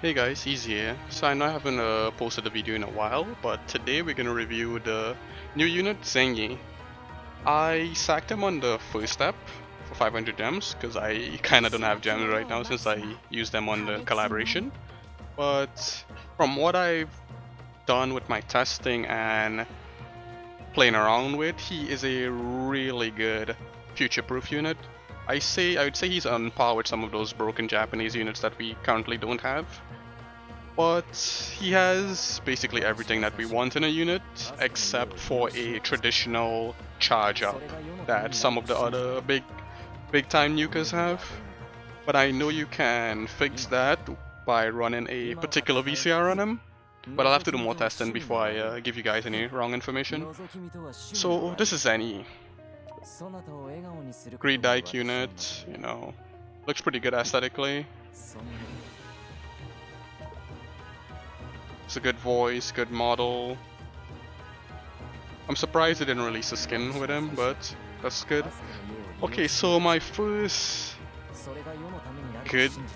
Hey guys, Easy here. So I know I haven't posted a video in a while, but today we're gonna review the new unit Zheng. I sacked him on the first step for 500 gems because I kinda don't have gems right now since I used them on the collaboration. But from what I've done with my testing and playing around with, he is a really good future-proof unit. I would say he's on par with some of those broken Japanese units that we currently don't have. But he has basically everything that we want in a unit, except for a traditional charge up that some of the other big time nukers have. But I know you can fix that by running a particular VCR on him. But I'll have to do more testing before I give you guys any wrong information. So this is any great Dyke unit, you know, looks pretty good aesthetically. It's a good voice, good model. I'm surprised they didn't release a skin with him, but that's good. Okay, so my first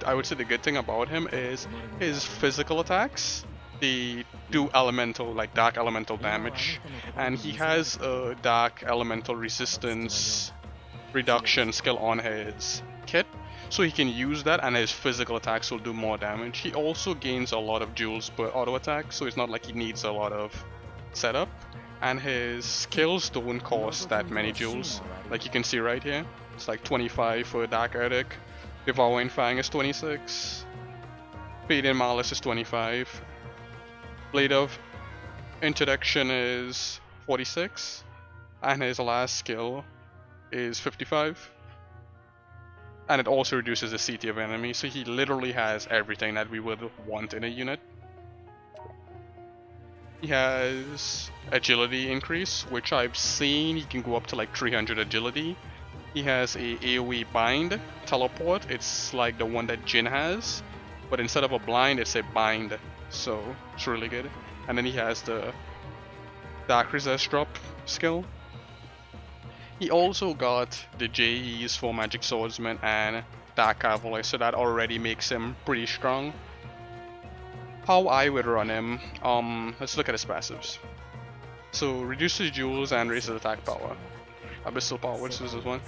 I would say the good thing about him is his physical attacks. They do elemental, like dark elemental damage, and he has a dark elemental resistance reduction skill on his kit, so he can use that and his physical attacks will do more damage. He also gains a lot of joules per auto attack, so it's not like he needs a lot of setup, and his skills don't cost that many joules, like you can see right here. It's like 25 for Dark Edic, Devouring Fang is 26, Fading Malice is 25, Blade of Interdiction is 46, and his last skill is 55. And it also reduces the CT of enemy, so he literally has everything that we would want in a unit. He has agility increase, which I've seen he can go up to like 300 agility. He has a AoE bind teleport, it's like the one that Jin has, but instead of a blind it's a bind, so it's really good. And then he has the Dark Resist drop skill. He also got the JEs for Magic Swordsman and Dark Cavalry, so that already makes him pretty strong. How I would run him, let's look at his passives. So reduces joules and raises attack power. Abyssal power, which is this one.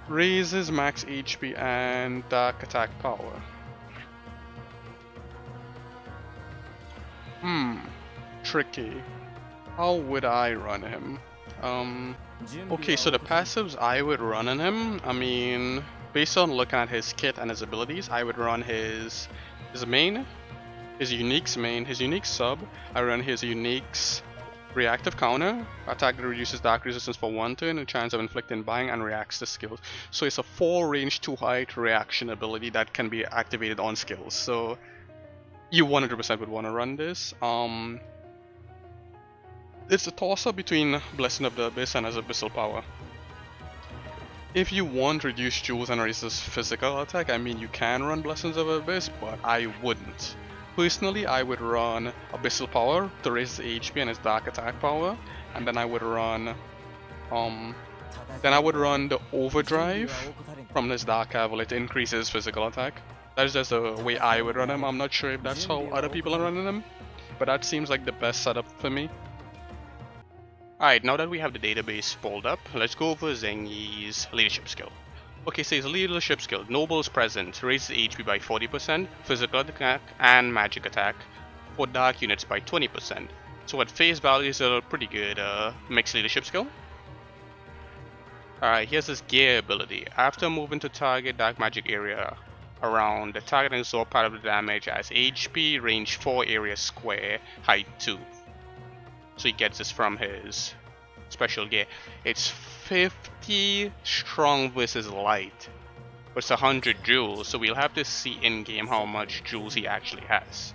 Raises max HP and dark attack power. Tricky. How would I run him? Okay, so the passives I would run on him, I mean, based on looking at his kit and his abilities, I would run his main, his unique's main, his unique sub, I run his unique's reactive counter, attack that reduces dark resistance for 1 turn, a chance of inflicting bind, and reacts to skills. So it's a 4 range 2 height reaction ability that can be activated on skills, so you 100% would want to run this. It's a toss-up between Blessing of the Abyss and his Abyssal Power. If you want reduced joules and raises physical attack, I mean you can run Blessings of the Abyss, but I wouldn't. Personally, I would run Abyssal Power to raise his HP and his Dark Attack Power, and then I would run the Overdrive from this Dark Cavalry to increase his physical attack. That's just the way I would run him. I'm not sure if that's how other people are running him, but that seems like the best setup for me. Alright, now that we have the database pulled up, let's go over Zheng's leadership skill. Okay, so his leadership skill, Noble's Present, raises HP by 40%, physical attack and magic attack for dark units by 20%. So at face value is a pretty good mixed leadership skill. Alright, here's his gear ability. After moving to target dark magic area around the target and absorb part of the damage as HP, range 4 area square, height 2. So he gets this from his special gear. It's 50 strong versus light, but it's 100 joules, so we'll have to see in game how much joules he actually has.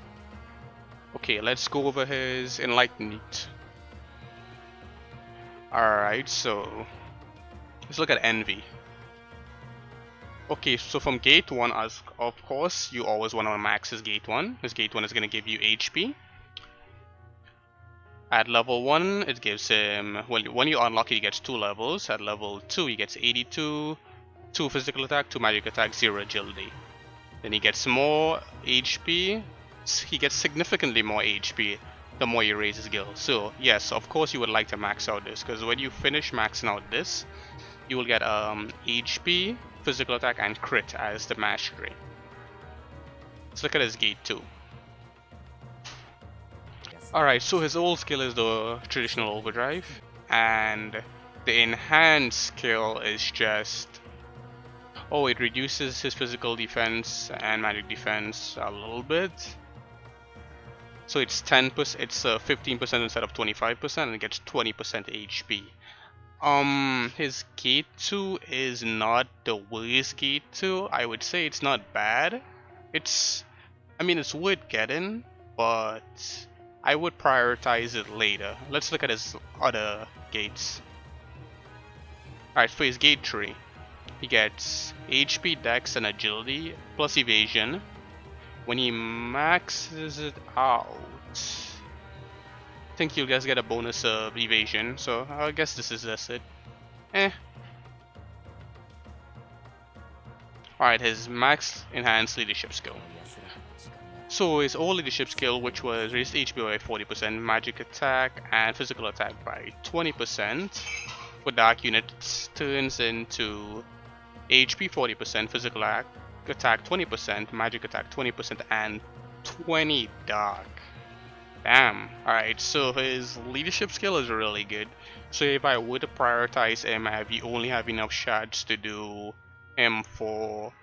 Okay, let's go over his Enlightenment. Alright, so let's look at Envy. Okay, so from gate 1, as of course, you always want to max his gate 1. His gate 1 is going to give you HP. At level 1, it gives him, when you unlock it, he gets 2 levels. At level 2, he gets 82, 2 physical attack, 2 magic attack, 0 agility. Then he gets more HP. He gets significantly more HP the more you raise his skill. So yes, of course you would like to max out this, because when you finish maxing out this, you will get HP, physical attack, and crit as the mastery. Let's look at his gate 2. Alright, so his old skill is the traditional overdrive, and the enhanced skill is just, oh, it reduces his physical defense and magic defense a little bit. So it's 10%, it's 15% instead of 25%, and it gets 20% HP. His gate 2 is not the worst gate 2. I would say it's not bad. I mean, it's worth getting, but I would prioritize it later. Let's look at his other gates. Alright, for his gate 3, he gets HP, Dex, and Agility, plus Evasion. When he maxes it out, I think you guys get a bonus of Evasion, so I guess this is just it. Alright, his max enhanced leadership skill. So his old leadership skill, which was raised HP by 40%, magic attack, and physical attack by 20%, for dark units turns into HP 40%, physical attack 20%, magic attack 20%, and 20 dark. Damn. Alright, so his leadership skill is really good. So if I were to prioritize him, you only have enough shards to do him for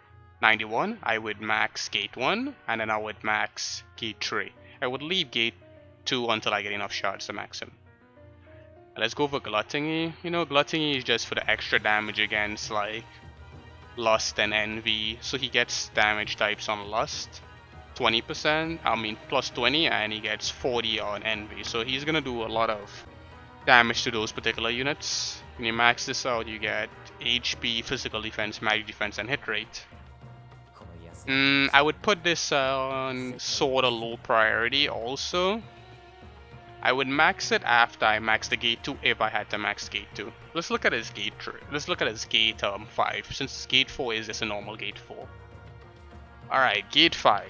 91, I would max gate 1, and then I would max gate 3. I would leave gate 2 until I get enough shards to max him. Let's go for Gluttony. You know, Gluttony is just for the extra damage against like Lust and Envy. So he gets damage types on Lust, 20%, I mean plus 20, and he gets 40 on Envy. So he's gonna do a lot of damage to those particular units. When you max this out, you get HP, physical defense, magic defense, and hit rate. I would put this on sort of low priority also. I would max it after I max the gate 2 if I had to max gate 2. Let's look at his gate 3. Let's look at his gate 5, since gate 4 is just a normal gate 4. Alright, gate 5.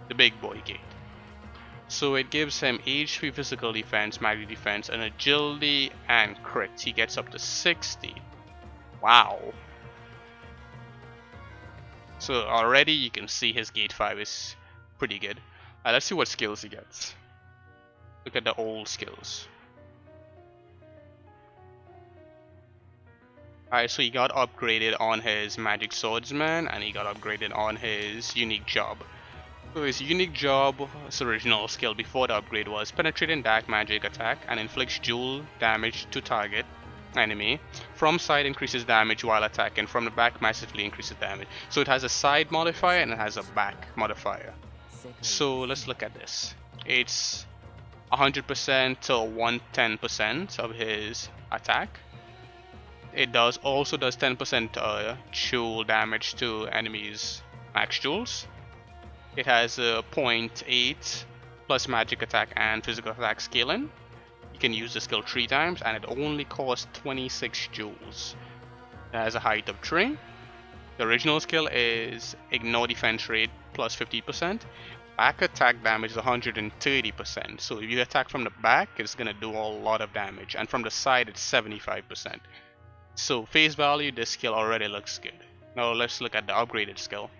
The big boy gate. So it gives him HP, physical defense, magic defense, and agility, and crit. He gets up to 60. Wow. So already you can see his gate 5 is pretty good. Let's see what skills he gets. Look at the old skills. Alright, so he got upgraded on his Magic Swordsman, and he got upgraded on his Unique Job. So his Unique Job, his original skill before the upgrade was Penetrating Dark Magic Attack and inflicts dual damage to target enemy. From side increases damage while attacking, from the back massively increases damage. So it has a side modifier and it has a back modifier. So let's look at this. It's 100% to 110% of his attack. It also does 10% jewel damage to enemies' max jewels. It has a 0.8 plus magic attack and physical attack scaling. You can use the skill 3 times, and it only costs 26 jewels. It has a height of 3. The original skill is ignore defense rate plus 50%. Back attack damage is 130%. So if you attack from the back, it's gonna do a lot of damage, and from the side, it's 75%. So face value, this skill already looks good. Now let's look at the upgraded skill.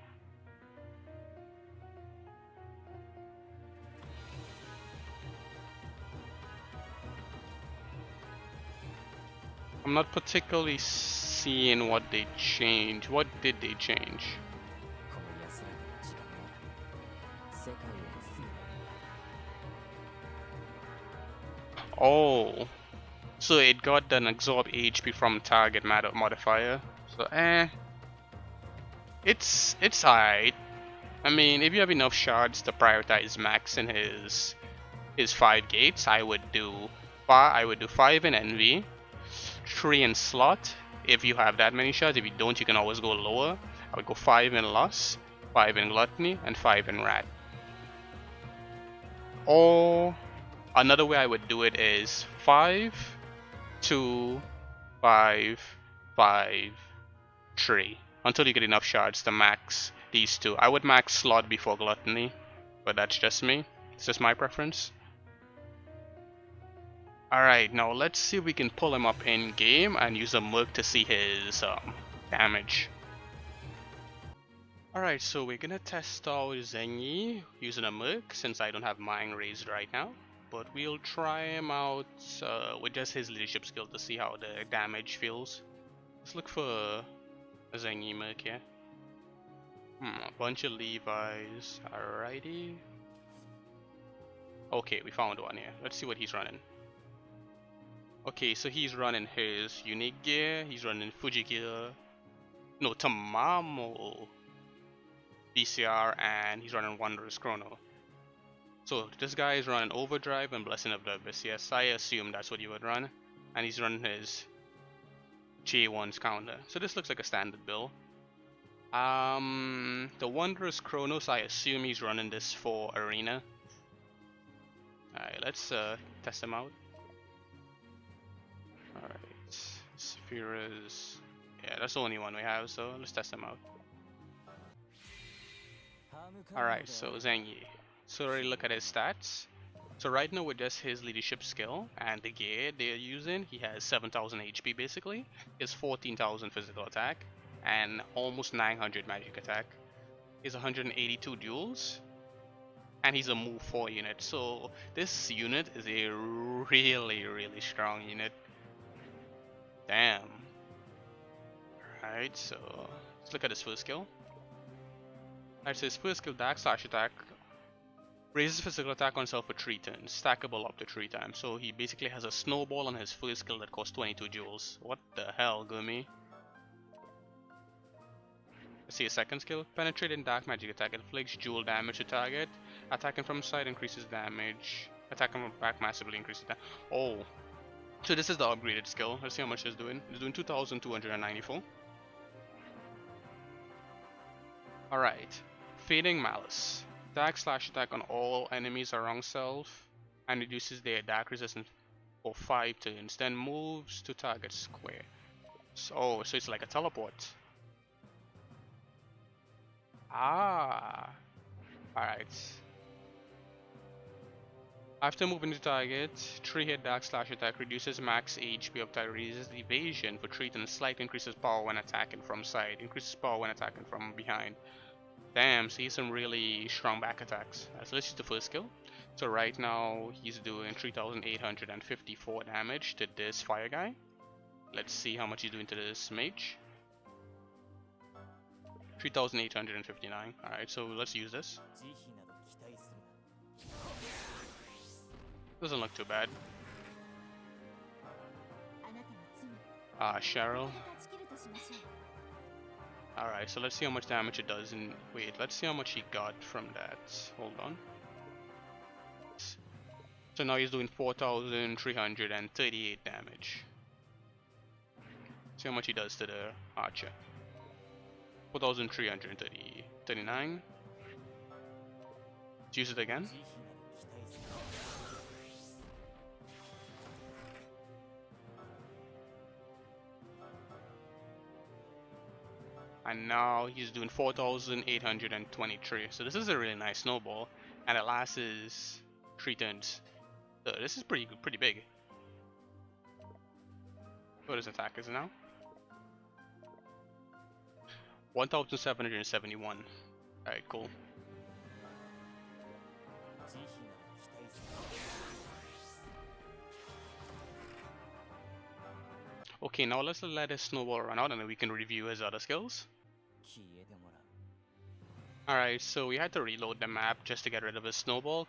I'm not particularly seeing what they changed. What did they change? Oh, so it got an absorb HP from target modifier. So it's alright. I mean, if you have enough shards to prioritize max in his 5 gates, I would do 5 in Envy, 3 in Slot. If you have that many shards, if you don't, you can always go lower. I would go 5 in Lust, 5 in Gluttony, and 5 in Rat. Or Another way I would do it is 5, 2, 5, 5, 3 until you get enough shards to max these two. I would max slot before gluttony, but that's just me. It's just my preference. Alright, now let's see if we can pull him up in game and use a merc to see his damage. Alright, so we're gonna test out Zheng using a merc since I don't have mine raised right now. But we'll try him out with just his leadership skill to see how the damage feels. Let's look for a Zheng merc here. A bunch of Levi's. Alrighty. Okay, we found one here. Let's see what he's running. Okay, so he's running his unique gear. He's running Fuji gear. No, Tamamo BCR, and he's running Wondrous Chrono. So this guy is running Overdrive and Blessing of the Abyss. Yes, I assume that's what you would run. And he's running his J1's counter. So this looks like a standard build. The Wondrous Chronos, I assume he's running this for Arena. Alright, let's test him out. Alright, Spheres. Yeah, that's the only one we have, so let's test him out. Alright, so Zheng. So already look at his stats. So right now with just his leadership skill and the gear they're using, he has 7,000 HP basically. He has 14,000 physical attack and almost 900 magic attack. He has 182 duels. And he's a move 4 unit. So this unit is a really strong unit. Damn. Alright, so let's look at his first skill. Alright, so his first skill, /attack, raises physical attack on himself for 3 turns, stackable up to 3 times. So he basically has a snowball on his first skill that costs 22 joules. What the hell, Gumi? Let's see his second skill. Penetrating dark magic attack inflicts joule damage to target. Attacking from side increases damage. Attacking from back massively increases damage. Oh. So this is the upgraded skill. Let's see how much it's doing. It's doing 2,294. Alright. Fading Malice. Dark/attack on all enemies around self and reduces their dark resistance for 5 turns. Then moves to target square. So it's like a teleport. Ah. Alright. After moving to target, 3-hit dark/attack reduces max HP of target, raises evasion for 3 turns, slight increases power when attacking from side, increases power when attacking from behind. Damn, so he's some really strong back attacks. So let's use the first skill. So right now he's doing 3,854 damage to this fire guy. Let's see how much he's doing to this mage. 3,859. Alright, so let's use this. Doesn't look too bad. Cheryl. Alright, so let's see how much damage it does. And wait, let's see how much he got from that. Hold on. So now he's doing 4,338 damage. See how much he does to the archer. 4,339. Let's use it again. And now he's doing 4,823. So this is a really nice snowball, and it lasts 3 turns. So this is pretty big. What his attack is now? 1,771. Alright, cool. Okay, now let's let his snowball run out and then we can review his other skills. Alright, so we had to reload the map just to get rid of his snowball.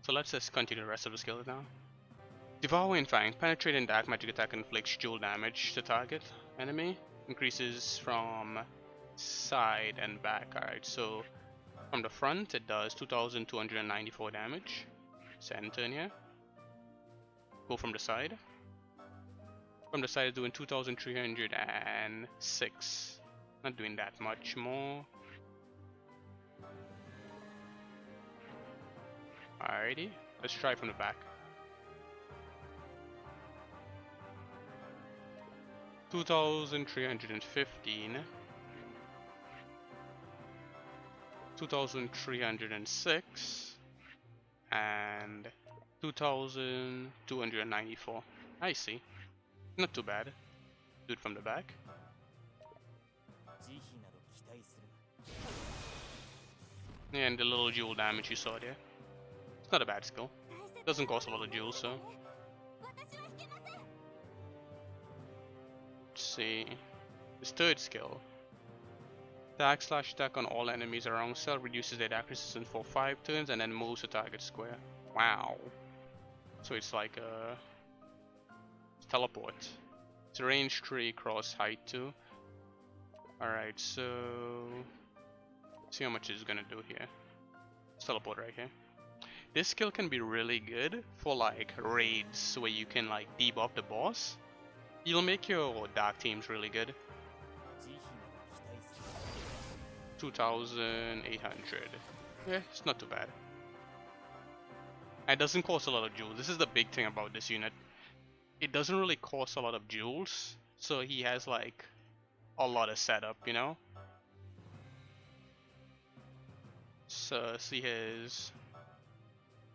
So let's just continue the rest of the skills now. Devouring Fang. Penetrating dark magic attack inflicts dual damage to target enemy. Increases from side and back. Alright, so from the front it does 2,294 damage. Second turn here. Go from the side. From the side, doing 2,306. Not doing that much more. Alrighty, let's try from the back. 2315, 2306, and 2294. I see. Not too bad. Do it from the back. And the little jewel damage you saw there. It's not a bad skill. Doesn't cost a lot of jewels, so. Let's see. His third skill. Attack on all enemies around cell, reduces their attack resistance for 5 turns and then moves the target square. Wow. So it's like a teleport. It's range 3 cross height 2. Alright, so see how much it's gonna do here. Let's teleport right here. This skill can be really good for like raids where you can like debuff the boss. You'll make your dark teams really good. 2,800. Yeah, it's not too bad. It doesn't cost a lot of jewels. This is the big thing about this unit. It doesn't really cost a lot of jewels, so he has like a lot of setup, you know? So see his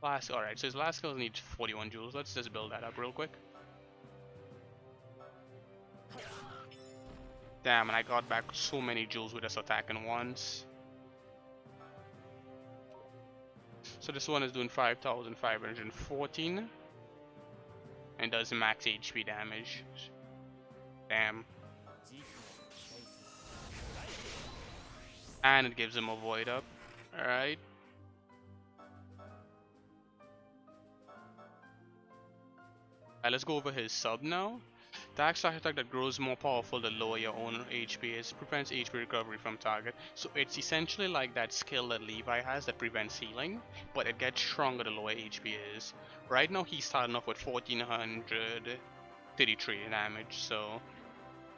last, alright, so his last skill needs 41 jewels. Let's just build that up real quick. Damn, and I got back so many jewels with this attack in once. So this one is doing 5,514 and does max HP damage. Damn. And it gives him a void up. Alright. Let's go over his sub now. The attack that grows more powerful the lower your own HP is, prevents HP recovery from target. So it's essentially like that skill that Levi has that prevents healing, but it gets stronger the lower HP is. Right now he's starting off with 1433 damage, so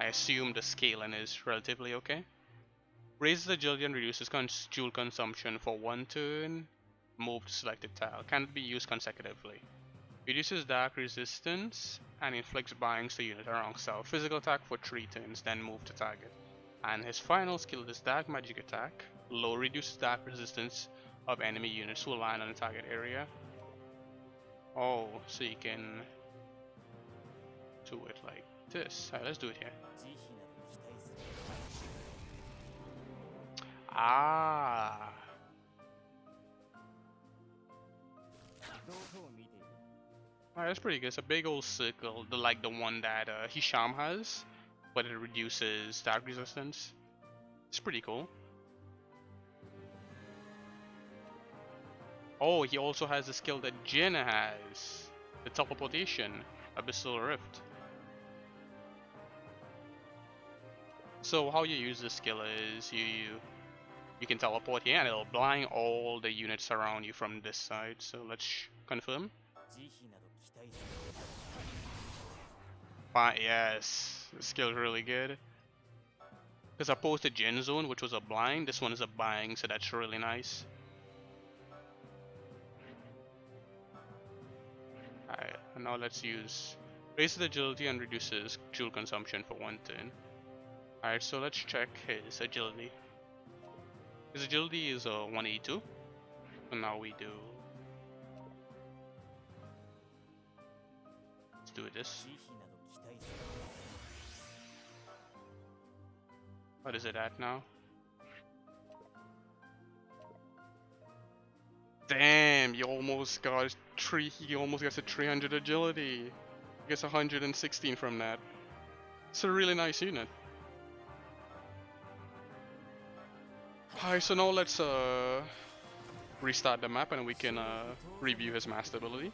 I assume the scaling is relatively okay. Raises agility and reduces jewel consumption for 1 turn. Move to selected tile. Cannot be used consecutively. Reduces dark resistance and inflicts bindings to unit around self. Physical attack for 3 turns, then move to target. And his final skill is dark magic attack. Low reduces dark resistance of enemy units who align on the target area. Oh, so you can do it like this. Alright, let's do it here. Ah. Alright, that's pretty good. It's a big old circle, like the one that Hisham has, but it reduces dark resistance. It's pretty cool. Oh, he also has the skill that Jin has, the teleportation, Abyssal Rift. So how you use this skill is you can teleport here and it'll blind all the units around you from this side. So let's confirm. Yes, the skill is really good. Because opposed to Gen Zone, which was a blind, this one is a bind, so that's really nice. Alright, and now let's use raises agility and reduces jewel consumption for 1 turn. Alright, so let's check his agility. His agility is 182. So now we do. Let's do this. What is it at now? Damn, you almost got he almost gets a 300 agility. He gets 116 from that. It's a really nice unit. Alright, so now let's restart the map and we can review his master ability.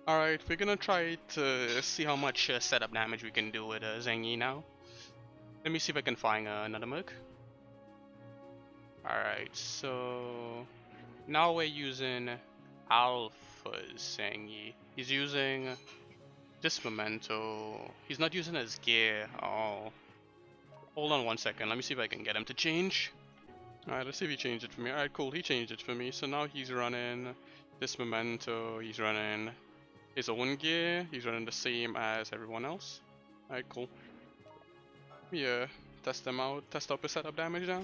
Alright, we're gonna try to see how much setup damage we can do with Zheng now. Let me see if I can find another merc. Alright, so now we're using Alpha's Zheng. He's using this memento. He's not using his gear. Oh. Hold on 1 second, let me see if I can get him to change. Alright, let's see if he changed it for me. Alright, cool, he changed it for me. So now he's running this memento, he's running his own gear, he's running the same as everyone else. Alright, cool. Yeah, test them out, test out the setup damage now.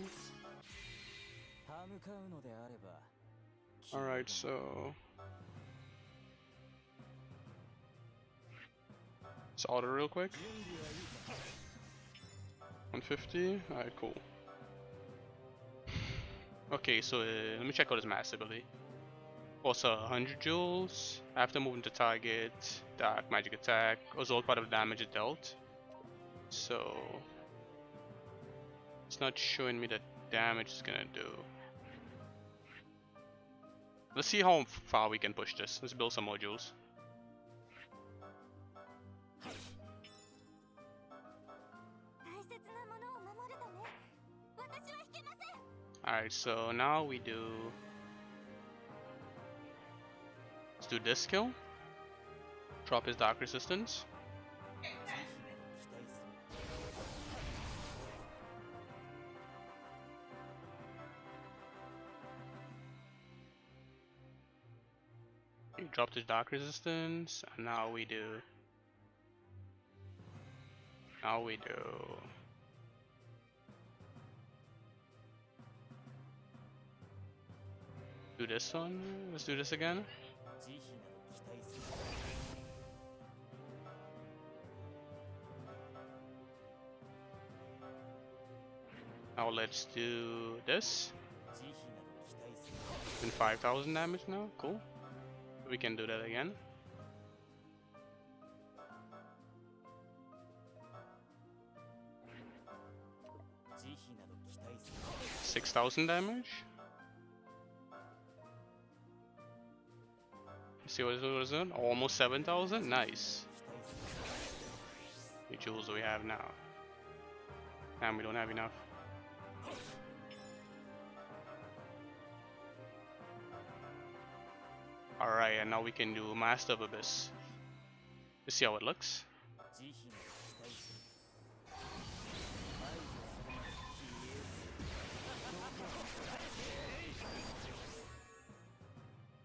Alright, so let's order real quick. 150, alright, cool. Okay, so let me check out his mass ability. Also 100 joules, after moving to target, dark magic attack, result part of damage it dealt. So it's not showing me the damage it's gonna do. Let's see how far we can push this. Let's build some more joules. Alright, so now we do... Let's do this skill. Drop his dark resistance. He dropped his dark resistance, and now we do... Do this one. Let's do this again. Now let's do this. And 5,000 damage now. Cool. We can do that again. 6,000 damage. See what is it? Almost 7,000. Nice. How many jewels do we have now? And we don't have enough. Alright, and now we can do Master of Abyss. Let's see how it looks.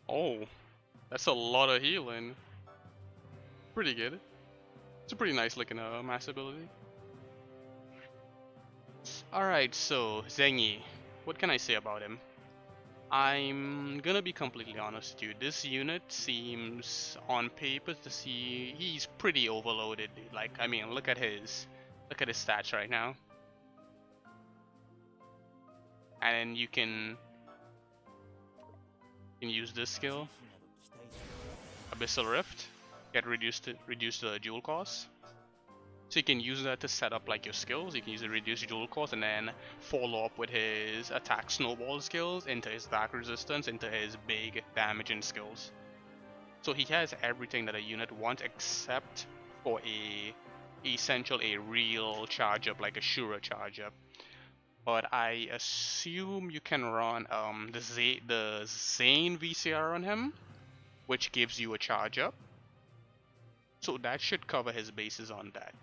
Oh, that's a lot of healing. Pretty good. It's a pretty nice looking mass ability. Alright, so Zheng, what can I say about him? I'm gonna be completely honest with you. This unit seems on paper to see he's pretty overloaded. Like, I mean, look at his stats right now. And you can use this skill, Abyssal Rift, get reduced the jewel cost. So you can use that to set up like your skills. You can use the reduced jewel cost and then follow up with his attack snowball skills into his dark resistance, into his big damaging skills. So he has everything that a unit wants except for a real charge up, like a Shura charge up. But I assume you can run the Zheng VCR on him, which gives you a charge up. So that should cover his bases on that.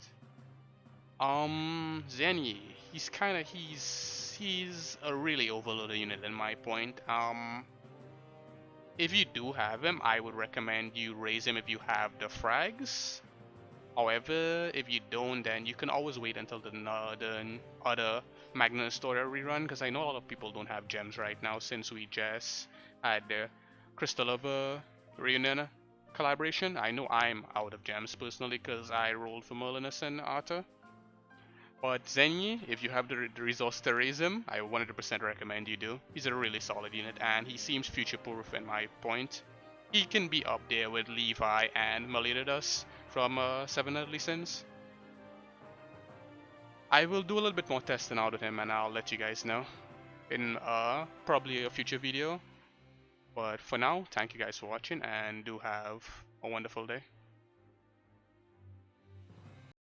Zheng, he's a really overloaded unit in my point. If you do have him, I would recommend you raise him if you have the frags. However, if you don't, then you can always wait until the other Magnus Story rerun, because I know a lot of people don't have gems right now since we just had the Crystal Lover reunion collaboration. I know I'm out of gems personally because I rolled for Merlinus and Arthur. But Zheng, if you have the resource to raise him, I 100% recommend you do. He's a really solid unit and he seems future-proof in my point. He can be up there with Levi and Meliodas from 7 Deadly Sins. I will do a little bit more testing out of him and I'll let you guys know in probably a future video. But for now, thank you guys for watching and do have a wonderful day.